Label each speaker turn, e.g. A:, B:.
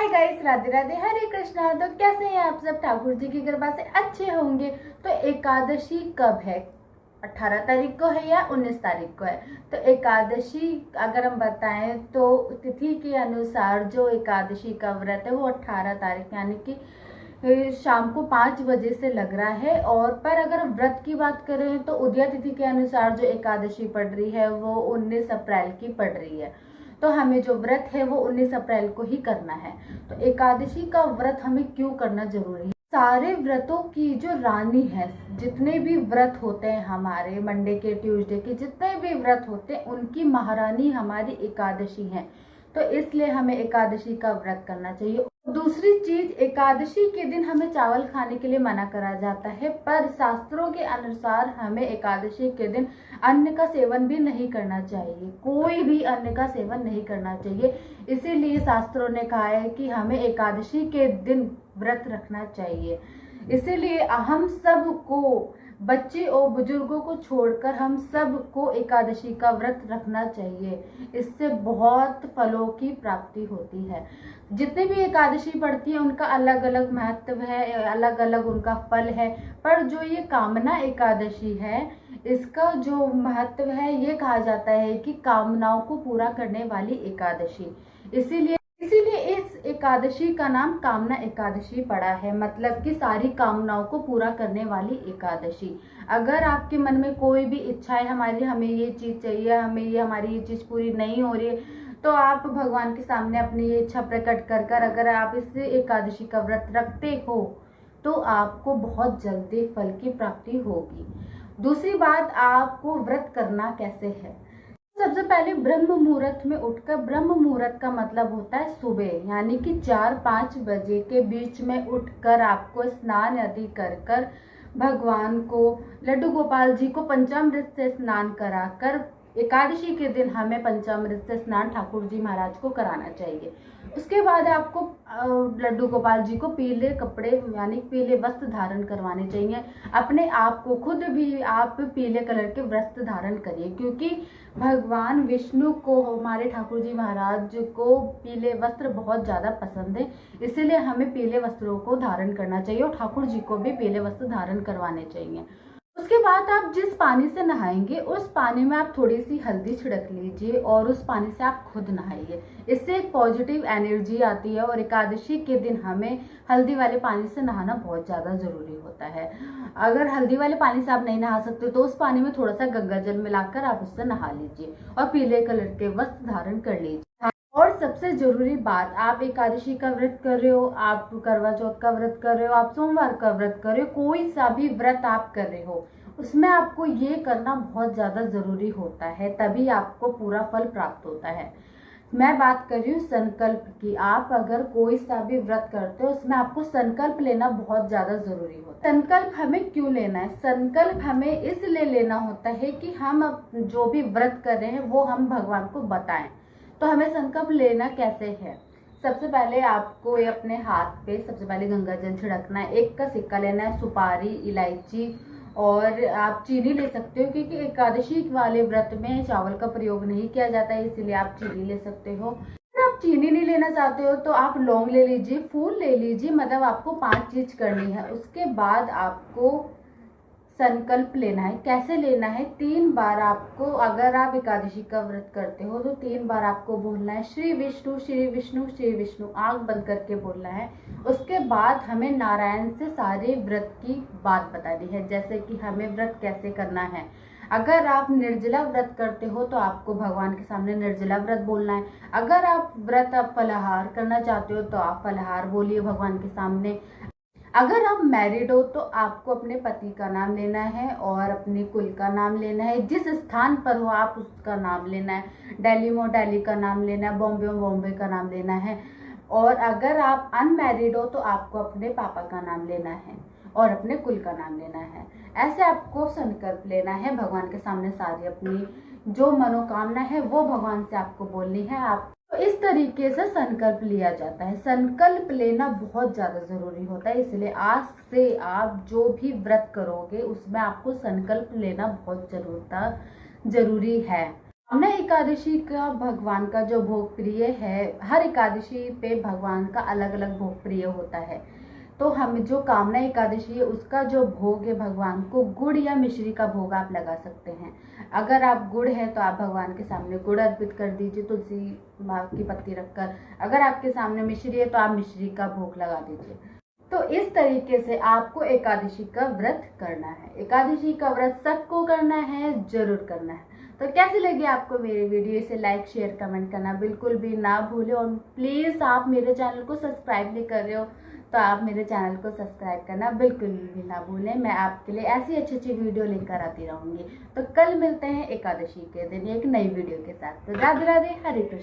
A: Hi guys, Radhe Radhe, हरे कृष्णा। तो कैसे हैं आप सब? ठाकुर जी की कृपा से अच्छे होंगे। तो एकादशी कब है? 18 तारीख को है या 19 तारीख को है? तो एकादशी अगर हम बताएं तो तिथि के अनुसार जो एकादशी का व्रत है वो 18 तारीख यानी कि शाम को 5 बजे से लग रहा है। और पर अगर व्रत की बात करें तो उदया तिथि के अनुसार जो एकादशी पड़ रही है वो 19 अप्रैल की पड़ रही है। तो हमें जो व्रत है वो 19 अप्रैल को ही करना है। तो एकादशी का व्रत हमें क्यों करना जरूरी है? सारे व्रतों की जो रानी है, जितने भी व्रत होते हैं हमारे मंडे के, ट्यूसडे के, जितने भी व्रत होते हैं उनकी महारानी हमारी एकादशी है। तो इसलिए हमें एकादशी का व्रत करना चाहिए। दूसरी चीज, एकादशी के दिन हमें चावल खाने के लिए मना करा जाता है, पर शास्त्रों के अनुसार हमें एकादशी के दिन अन्न का सेवन भी नहीं करना चाहिए। कोई भी अन्न का सेवन नहीं करना चाहिए। इसीलिए शास्त्रों ने कहा है कि हमें एकादशी के दिन व्रत रखना चाहिए। इसीलिए हम सबको, बच्चे और बुजुर्गों को छोड़कर हम सबको एकादशी का व्रत रखना चाहिए। इससे बहुत फलों की प्राप्ति होती है। जितने भी एकादशी पड़ती है उनका अलग अलग महत्व है, अलग अलग उनका फल है। पर जो ये कामना एकादशी है, इसका जो महत्व है, ये कहा जाता है कि कामनाओं को पूरा करने वाली एकादशी। इसीलिए इसीलिए इस एकादशी का नाम कामना एकादशी पड़ा है, मतलब कि सारी कामनाओं को पूरा करने वाली एकादशी। अगर आपके मन में कोई भी इच्छा है, हमें ये चीज चाहिए, हमारी ये चीज पूरी नहीं हो रही है, तो आप भगवान के सामने अपनी ये इच्छा प्रकट कर कर अगर आप इस एकादशी का व्रत रखते हो तो आपको बहुत जल्दी फल की प्राप्ति होगी। दूसरी बात, आपको व्रत करना कैसे है? सबसे पहले ब्रह्म मुहूर्त में उठकर, ब्रह्म मुहूर्त का मतलब होता है सुबह, यानी कि 4-5 बजे के बीच में उठकर आपको स्नान आदि कर भगवान को, लड्डू गोपाल जी को पंचामृत से स्नान कराकर, एकादशी के दिन हमें पंचामृत से स्नान ठाकुर जी महाराज को कराना चाहिए। उसके बाद आपको लड्डू गोपाल जी को पीले कपड़े यानी पीले वस्त्र धारण करवाने चाहिए। अपने आप को खुद भी आप पीले कलर के वस्त्र धारण करिए, क्योंकि भगवान विष्णु को, हमारे ठाकुर जी महाराज को पीले वस्त्र बहुत ज्यादा पसंद है। इसीलिए हमें पीले वस्त्रों को धारण करना चाहिए और ठाकुर जी को भी पीले वस्त्र धारण करवाने चाहिए। उसके बाद आप जिस पानी से नहाएंगे उस पानी में आप थोड़ी सी हल्दी छिड़क लीजिए और उस पानी से आप खुद नहाइए। इससे एक पॉजिटिव एनर्जी आती है और एकादशी के दिन हमें हल्दी वाले पानी से नहाना बहुत ज़्यादा ज़रूरी होता है। अगर हल्दी वाले पानी से आप नहीं नहा सकते तो उस पानी में थोड़ा सा गंगा जल मिलाकर आप उससे नहा लीजिए और पीले कलर के वस्त्र धारण कर लीजिए। और सबसे जरूरी बात, आप एकादशी का व्रत कर रहे हो, आप करवा चौथ का व्रत कर रहे हो, आप सोमवार का व्रत कर रहे हो, कोई सा भी व्रत आप कर रहे हो, उसमें आपको ये करना बहुत ज्यादा जरूरी होता है, तभी आपको पूरा फल प्राप्त होता है। मैं बात कर रही हूँ संकल्प की। आप अगर कोई सा भी व्रत करते हो उसमें आपको संकल्प लेना बहुत ज्यादा जरूरी होता है। संकल्प हमें क्यों लेना है? संकल्प हमें इसलिए लेना होता है कि हम जो भी व्रत कर रहे हैं वो हम भगवान को बताएं। तो हमें संकल्प लेना कैसे है? सबसे पहले आपको अपने हाथ पे सबसे पहले गंगा जल छिड़कना है, 1 का सिक्का लेना है, सुपारी, इलायची और आप चीनी ले सकते हो, क्योंकि एकादशी वाले व्रत में चावल का प्रयोग नहीं किया जाता है, इसीलिए आप चीनी ले सकते हो। अगर आप चीनी नहीं लेना चाहते हो तो आप लौंग ले लीजिए, फूल ले लीजिए, मतलब आपको 5 चीज करनी है। उसके बाद आपको संकल्प लेना है। कैसे लेना है? 3 बार आपको, अगर आप एकादशी का व्रत करते हो तो 3 बार आपको बोलना है श्री विष्णु श्री विष्णु श्री विष्णु, आंख बंद करके बोलना है। उसके बाद हमें नारायण से सारे व्रत की बात बतानी है, जैसे कि हमें व्रत कैसे करना है। अगर आप निर्जला व्रत करते हो तो आपको भगवान के सामने निर्जला व्रत बोलना है। अगर आप फलाहार करना चाहते हो तो आप फलाहार बोलिए भगवान के सामने। अगर आप मैरिड हो तो आपको अपने पति का नाम लेना है और अपने कुल का नाम लेना है। जिस स्थान पर हो आप उसका नाम लेना है। दिल्ली में दिल्ली का नाम लेना है, बॉम्बे में बॉम्बे का नाम लेना है। और अगर आप अनमैरिड हो तो आपको अपने पापा का नाम लेना है और अपने कुल का नाम लेना है। ऐसे आपको संकल्प लेना है भगवान के सामने, सारी अपनी जो मनोकामना है वो भगवान से आपको बोलनी है। आप तो इस तरीके से संकल्प लिया जाता है। संकल्प लेना बहुत ज्यादा जरूरी होता है, इसलिए आज से आप जो भी व्रत करोगे उसमें आपको संकल्प लेना बहुत जरूरी है। कामना एकादशी का भगवान का जो भोग प्रिय है, हर एकादशी पे भगवान का अलग अलग भोग प्रिय होता है। तो हम जो कामना एकादशी है उसका जो भोग है भगवान को गुड़ या मिश्री का भोग आप लगा सकते हैं। अगर आप गुड़ है तो आप भगवान के सामने गुड़ अर्पित कर दीजिए तुलसी माँ की पत्ती रखकर। अगर आपके सामने मिश्री है तो आप मिश्री का भोग लगा दीजिए। तो इस तरीके से आपको एकादशी का व्रत करना है। एकादशी का व्रत सबको करना है, जरूर करना है। तो कैसी लगी आपको मेरी वीडियो? इसे लाइक शेयर कमेंट करना बिल्कुल भी ना भूलें। और प्लीज़ आप मेरे चैनल को सब्सक्राइब नहीं कर रहे हो तो आप मेरे चैनल को सब्सक्राइब करना बिल्कुल भी ना भूलें। मैं आपके लिए ऐसी अच्छी अच्छी वीडियो लेकर आती रहूँगी। तो कल मिलते हैं एकादशी के दिन एक नई वीडियो के साथ। तो राधे राधे, हरे कृष्ण।